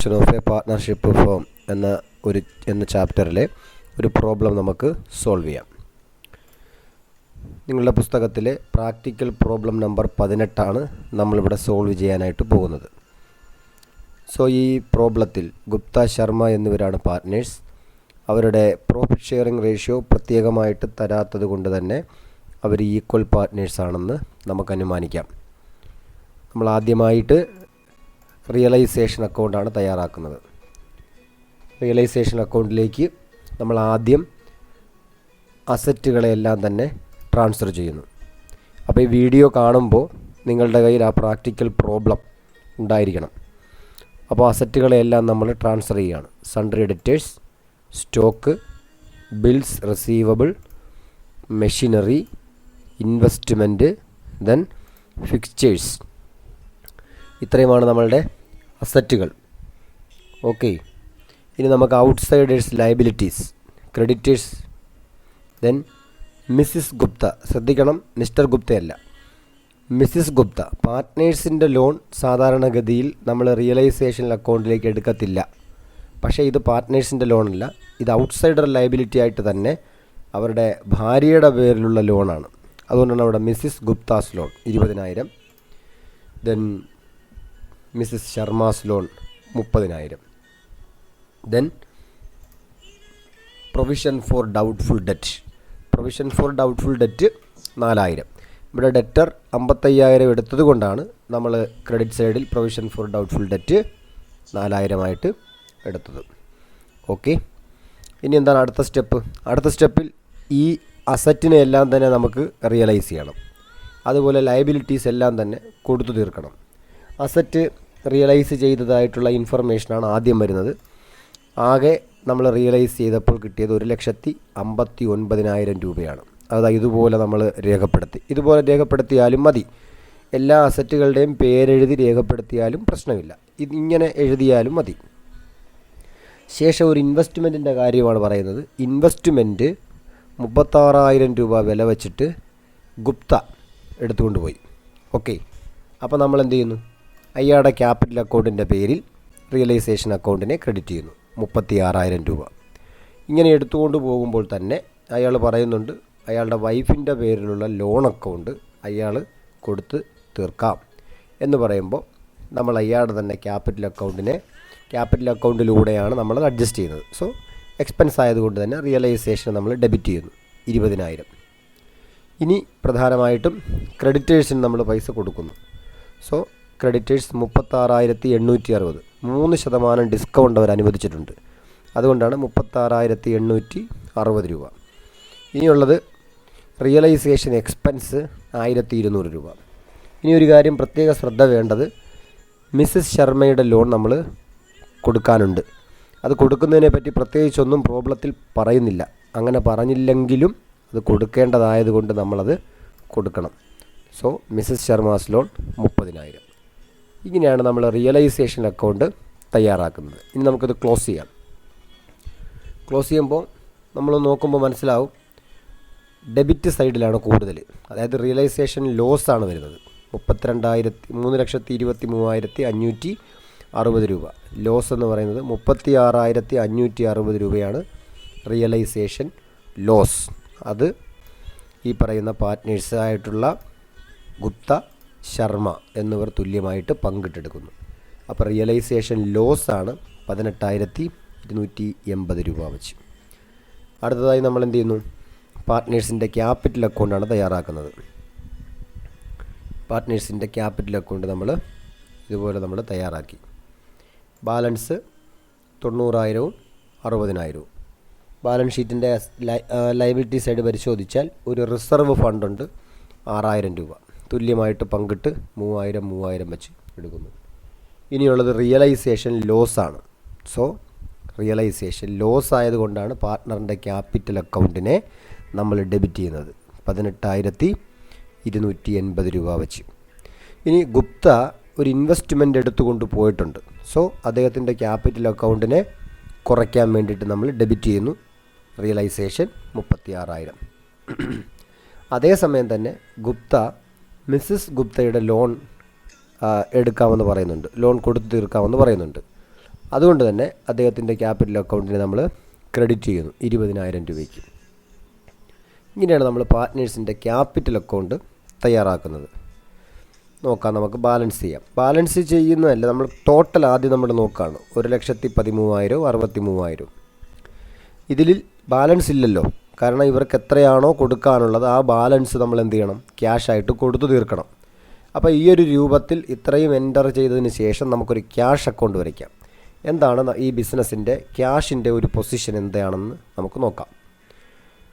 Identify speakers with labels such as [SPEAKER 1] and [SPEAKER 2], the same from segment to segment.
[SPEAKER 1] Of A partnership form എന്ന ചാപ്റ്ററിലെ ഒരു problem നമുക്ക് സോൾവ് ചെയ്യാം. നിങ്ങളുടെ പുസ്തകത്തിലെ പ്രാക്ടിക്കൽ പ്രോബ്ലം നമ്പർ 18 നമ്മളിവിടെ സോൾവ് ചെയ്യാനായിട്ട് പോകുന്നത്. സോ ഈ പ്രോബ്ലത്തിൽ ഗുപ്ത ശർമ്മ എന്നിവരാണ് പാർട്ട്നേഴ്സ്. അവരുടെ പ്രോഫിറ്റ് ഷെയറിംഗ് റേഷ്യോ പ്രത്യേകമായിട്ട് തരാത്തത് കൊണ്ട് തന്നെ അവർ ഈക്വൽ പാർട്ട്നേഴ്സ് ആണെന്ന് നമുക്ക് അനുമാനിക്കാം. നമ്മൾ ആദ്യമായിട്ട് റിയലൈസേഷൻ അക്കൗണ്ടാണ് തയ്യാറാക്കുന്നത്. റിയലൈസേഷൻ അക്കൗണ്ടിലേക്ക് നമ്മൾ ആദ്യം അസറ്റുകളെല്ലാം തന്നെ ട്രാൻസ്ഫർ ചെയ്യുന്നു. അപ്പോൾ ഈ വീഡിയോ കാണുമ്പോൾ നിങ്ങളുടെ കയ്യിൽ ആ പ്രാക്ടിക്കൽ പ്രോബ്ലം ഉണ്ടായിരിക്കണം. അപ്പോൾ അസറ്റുകളെല്ലാം നമ്മൾ ട്രാൻസ്ഫർ ചെയ്യുകയാണ്. Sundry debtors, stock, bills receivable, machinery, investment, then fixtures. ഇത്രയുമാണ് നമ്മളുടെ അസറ്റുകൾ. ഓക്കെ, ഇനി നമുക്ക് outsiders liabilities, creditors, then Mrs Gupta. ശ്രദ്ധിക്കണം, മിസ്റ്റർ ഗുപ്തയല്ല, മിസ്സിസ് ഗുപ്ത. പാർട്ട്നേഴ്സിൻ്റെ ലോൺ സാധാരണഗതിയിൽ നമ്മൾ റിയലൈസേഷൻ അക്കൗണ്ടിലേക്ക് എടുക്കത്തില്ല. പക്ഷേ ഇത് പാർട്ട്നേഴ്സിൻ്റെ ലോണല്ല, ഇത് ഔട്ട്സൈഡർ ലയബിലിറ്റി ആയിട്ട് തന്നെ അവരുടെ ഭാര്യയുടെ പേരിലുള്ള ലോണാണ്. അതുകൊണ്ടാണ് അവിടെ Mrs Gupta's loan 20,000, then Mrs Sharma's loan 30,000, then provision for doubtful debt. Provision for doubtful debt 4,000. ഇവിടെ ഡെറ്റർ 55,000 എടുത്തത് കൊണ്ടാണ് നമ്മൾ ക്രെഡിറ്റ് സൈഡിൽ പ്രൊവിഷൻ ഫോർ ഡൗട്ട്ഫുൾ ഡെറ്റ് 4,000 എടുത്തത്. ഓക്കെ, ഇനി എന്താണ് അടുത്ത സ്റ്റെപ്പ്? അടുത്ത സ്റ്റെപ്പിൽ ഈ അസറ്റിനെ എല്ലാം തന്നെ നമുക്ക് റിയലൈസ് ചെയ്യണം. അതുപോലെ ലയബിലിറ്റീസ് എല്ലാം തന്നെ കൊടുത്തു തീർക്കണം. അസറ്റ് റിയലൈസ് ചെയ്തതായിട്ടുള്ള ഇൻഫർമേഷനാണ് ആദ്യം വരുന്നത്. ആകെ നമ്മൾ റിയലൈസ് ചെയ്തപ്പോൾ കിട്ടിയത് 1,59,000 രൂപയാണ്. അതായത് ഇതുപോലെ നമ്മൾ രേഖപ്പെടുത്തി. ഇതുപോലെ രേഖപ്പെടുത്തിയാലും മതി. എല്ലാ അസറ്റുകളുടെയും പേരെഴുതി രേഖപ്പെടുത്തിയാലും പ്രശ്നമില്ല. ഇതിങ്ങനെ എഴുതിയാലും മതി. ശേഷം ഒരു ഇൻവെസ്റ്റ്മെൻറ്റിൻ്റെ കാര്യമാണ് പറയുന്നത്. ഇൻവെസ്റ്റ്മെൻറ്റ് 36,000 രൂപ വില വച്ചിട്ട് ഗുപ്ത എടുത്തുകൊണ്ട് പോയി. ഓക്കെ, അപ്പോൾ നമ്മൾ എന്ത് ചെയ്യുന്നു? അയാളുടെ ക്യാപിറ്റൽ അക്കൗണ്ടിൻ്റെ പേരിൽ റിയലൈസേഷൻ അക്കൗണ്ടിനെ ക്രെഡിറ്റ് ചെയ്യുന്നു 36,000 രൂപ. ഇങ്ങനെ എടുത്തുകൊണ്ട് പോകുമ്പോൾ തന്നെ അയാൾ പറയുന്നുണ്ട് അയാളുടെ വൈഫിൻ്റെ പേരിലുള്ള ലോൺ അക്കൗണ്ട് അയാൾ കൊടുത്ത് തീർക്കാം എന്ന് പറയുമ്പോൾ നമ്മൾ അയാളുടെ തന്നെ ക്യാപിറ്റൽ അക്കൗണ്ടിലൂടെയാണ് നമ്മളത് അഡ്ജസ്റ്റ് ചെയ്യുന്നത്. സോ എക്സ്പെൻസ് ആയതുകൊണ്ട് തന്നെ റിയലൈസേഷൻ നമ്മൾ ഡെബിറ്റ് ചെയ്യുന്നു 20,000. ഇനി പ്രധാനമായിട്ടും ക്രെഡിറ്റേഴ്സിന് നമ്മൾ പൈസ കൊടുക്കുന്നു. സോ ക്രെഡിറ്റേഴ്സ് 36,860, 3% ഡിസ്കൗണ്ട് അവർ അനുവദിച്ചിട്ടുണ്ട്. അതുകൊണ്ടാണ് 36,860 രൂപ. ഇനിയുള്ളത് റിയലൈസേഷൻ എക്സ്പെൻസ് 1,200 രൂപ. ഇനി ഒരു കാര്യം പ്രത്യേക ശ്രദ്ധ വേണ്ടത്, മിസ്സിസ് ശർമ്മയുടെ ലോൺ നമ്മൾ കൊടുക്കാനുണ്ട്. അത് കൊടുക്കുന്നതിനെ പറ്റി പ്രത്യേകിച്ചൊന്നും പ്രോബ്ലത്തിൽ പറയുന്നില്ല. അങ്ങനെ പറഞ്ഞില്ലെങ്കിലും അത് കൊടുക്കേണ്ടതായതുകൊണ്ട് നമ്മളത് കൊടുക്കണം. So Mrs Sharma's loan 30,000. ഇങ്ങനെയാണ് നമ്മൾ റിയലൈസേഷൻ അക്കൗണ്ട് തയ്യാറാക്കുന്നത്. ഇനി നമുക്കത് ക്ലോസ് ചെയ്യാം. ക്ലോസ് ചെയ്യുമ്പോൾ നമ്മൾ നോക്കുമ്പോൾ മനസ്സിലാവും ഡെബിറ്റ് സൈഡിലാണ് കൂടുതൽ. അതായത് റിയലൈസേഷൻ ലോസ് ആണ് വരുന്നത്. 3,23,560 രൂപ ലോസ് എന്ന് പറയുന്നത്. 36,560 രൂപയാണ് റിയലൈസേഷൻ ലോസ്. അത് ഈ പറയുന്ന പാർട്ട്നേഴ്സായിട്ടുള്ള ഗുപ്ത, ശർമ്മ എന്നിവർ തുല്യമായിട്ട് പങ്കിട്ടെടുക്കുന്നു. അപ്പോൾ റിയലൈസേഷൻ ലോസ് ആണ് 18,280 രൂപ വെച്ച്. അടുത്തതായി നമ്മൾ എന്ത് ചെയ്യുന്നു? പാർട്ട്നേഴ്സിൻ്റെ ക്യാപിറ്റൽ അക്കൗണ്ടാണ് തയ്യാറാക്കുന്നത്. പാർട്ട്നേഴ്സിൻ്റെ ക്യാപിറ്റൽ അക്കൗണ്ട് ഇതുപോലെ നമ്മൾ തയ്യാറാക്കി. ബാലൻസ് 90,000, 60,000. ബാലൻസ് ഷീറ്റിൻ്റെ ലയബിലിറ്റി സൈഡ് പരിശോധിച്ചാൽ ഒരു റിസർവ് ഫണ്ടുണ്ട് 6,000 രൂപ. തുല്യമായിട്ട് പങ്കിട്ട് 3,000 വെച്ച് എടുക്കുന്നു. ഇനിയുള്ളത് റിയലൈസേഷൻ ലോസ് ആണ്. സോ റിയലൈസേഷൻ ലോസ് ആയതുകൊണ്ടാണ് പാർട്ട്ണറിൻ്റെ ക്യാപിറ്റൽ അക്കൗണ്ടിനെ നമ്മൾ ഡെബിറ്റ് ചെയ്യുന്നത് 18,280 രൂപ വെച്ച്. ഇനി ഗുപ്ത ഒരു ഇൻവെസ്റ്റ്മെൻറ്റ് എടുത്തുകൊണ്ട് പോയിട്ടുണ്ട്. സോ അദ്ദേഹത്തിൻ്റെ ക്യാപിറ്റൽ അക്കൗണ്ടിനെ കുറയ്ക്കാൻ വേണ്ടിയിട്ട് നമ്മൾ ഡെബിറ്റ് ചെയ്യുന്നു റിയലൈസേഷൻ 36,000. അതേസമയം തന്നെ ഗുപ്ത മിസ്സിസ് ഗുപ്തയുടെ ലോൺ എടുക്കാമെന്ന് പറയുന്നുണ്ട്, ലോൺ കൊടുത്തു തീർക്കാമെന്ന് പറയുന്നുണ്ട്. അതുകൊണ്ട് തന്നെ അദ്ദേഹത്തിൻ്റെ ക്യാപിറ്റൽ അക്കൗണ്ടിന് നമ്മൾ ക്രെഡിറ്റ് ചെയ്യുന്നു 20,000 രൂപയ്ക്ക്. ഇങ്ങനെയാണ് നമ്മൾ പാർട്ട്നേഴ്സിൻ്റെ ക്യാപിറ്റൽ അക്കൗണ്ട് തയ്യാറാക്കുന്നത്. നോക്കാം, നമുക്ക് ബാലൻസ് ചെയ്യാം. ബാലൻസ് ചെയ്യുന്നതല്ല, നമ്മൾ ടോട്ടൽ ആദ്യം നമ്മൾ നോക്കുകയാണ്. 1,13,000 63,000. ഇതിൽ ബാലൻസ് ഇല്ലല്ലോ, കാരണം ഇവർക്ക് എത്രയാണോ കൊടുക്കാനുള്ളത് ആ ബാലൻസ് നമ്മൾ എന്ത് ചെയ്യണം, ക്യാഷായിട്ട് കൊടുത്തു തീർക്കണം. അപ്പോൾ ഈ ഒരു രൂപത്തിൽ ഇത്രയും എൻ്റർ ചെയ്തതിന് ശേഷം നമുക്കൊരു ക്യാഷ് അക്കൗണ്ട് വരയ്ക്കാം. എന്താണ് ഈ ബിസിനസ്സിൻ്റെ ക്യാഷിൻ്റെ ഒരു പൊസിഷൻ എന്താണെന്ന് നമുക്ക് നോക്കാം.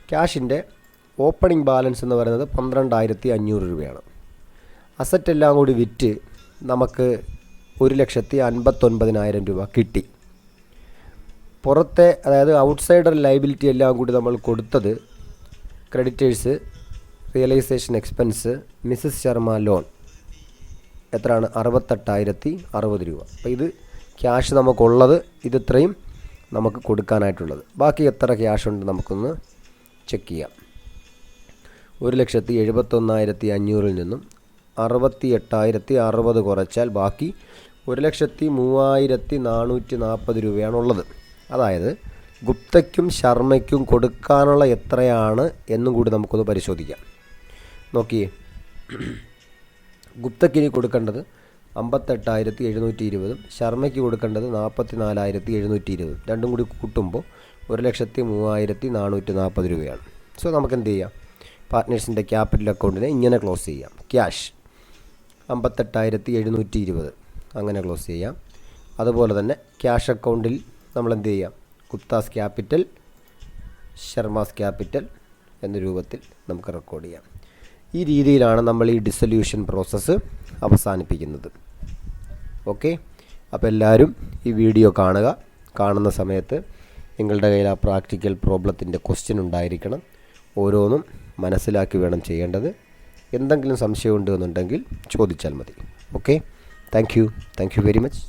[SPEAKER 1] ക്യാഷിൻ്റെ ഓപ്പണിംഗ് ബാലൻസ് എന്ന് പറയുന്നത് 12,500 രൂപയാണ്. അസറ്റ് എല്ലാം കൂടി വിറ്റ് നമുക്ക് 1,59,000 രൂപ കിട്ടി. പുറത്തെ, അതായത് ഔട്ട്സൈഡർ ലയബിലിറ്റി എല്ലാം കൂടി നമ്മൾ കൊടുത്തത് creditors, realisation expense, Mrs Sharma loan എത്രയാണ്, 68,060 രൂപ. അപ്പോൾ ഇത് ക്യാഷ് നമുക്കുള്ളത്, ഇതിത്രയും നമുക്ക് കൊടുക്കാനായിട്ടുള്ളത്. ബാക്കി എത്ര ക്യാഷ് ഉണ്ട് നമുക്കൊന്ന് ചെക്ക് ചെയ്യാം. 1,71,500 നിന്നും 68,060 കുറച്ചാൽ ബാക്കി 1,03,440 രൂപയാണുള്ളത്. അതായത് ഗുപ്തയ്ക്കും ശർമ്മയ്ക്കും കൊടുക്കാനുള്ള എത്രയാണ് എന്നും കൂടി നമുക്കൊന്ന് പരിശോധിക്കാം. നോക്കിയേ, ഗുപ്തയ്ക്കിനി കൊടുക്കേണ്ടത് 58,720, ശർമ്മയ്ക്ക് കൊടുക്കേണ്ടത് 44,720. രണ്ടും കൂടി കൂട്ടുമ്പോൾ 1,03,440 രൂപയാണ്. സോ നമുക്ക് എന്ത് ചെയ്യാം, പാർട്ട്നേഴ്സിൻ്റെ ക്യാപിറ്റൽ അക്കൗണ്ടിനെ ഇങ്ങനെ ക്ലോസ് ചെയ്യാം. ക്യാഷ് 58,720 അങ്ങനെ ക്ലോസ് ചെയ്യാം. അതുപോലെ തന്നെ ക്യാഷ് അക്കൗണ്ടിൽ നമ്മൾ എന്ത് ചെയ്യാം, ഗുപ്താസ് ക്യാപിറ്റൽ, ശർമാസ് ക്യാപിറ്റൽ എന്ന രൂപത്തിൽ നമുക്ക് റെക്കോർഡ് ചെയ്യാം. ഈ രീതിയിലാണ് നമ്മൾ ഈ ഡിസൊല്യൂഷൻ പ്രോസസ്സ് അവസാനിപ്പിക്കുന്നത്. ഓക്കെ, അപ്പോൾ എല്ലാവരും ഈ വീഡിയോ കാണുക. കാണുന്ന സമയത്ത് നിങ്ങളുടെ കയ്യിൽ ആ പ്രാക്ടിക്കൽ പ്രോബ്ലത്തിൻ്റെ ക്വസ്റ്റ്യൻ ഉണ്ടായിരിക്കണം. ഓരോന്നും മനസ്സിലാക്കി വേണം ചെയ്യേണ്ടത്. എന്തെങ്കിലും സംശയമുണ്ട് എന്നുണ്ടെങ്കിൽ ചോദിച്ചാൽ മതി. Okay, thank you very much.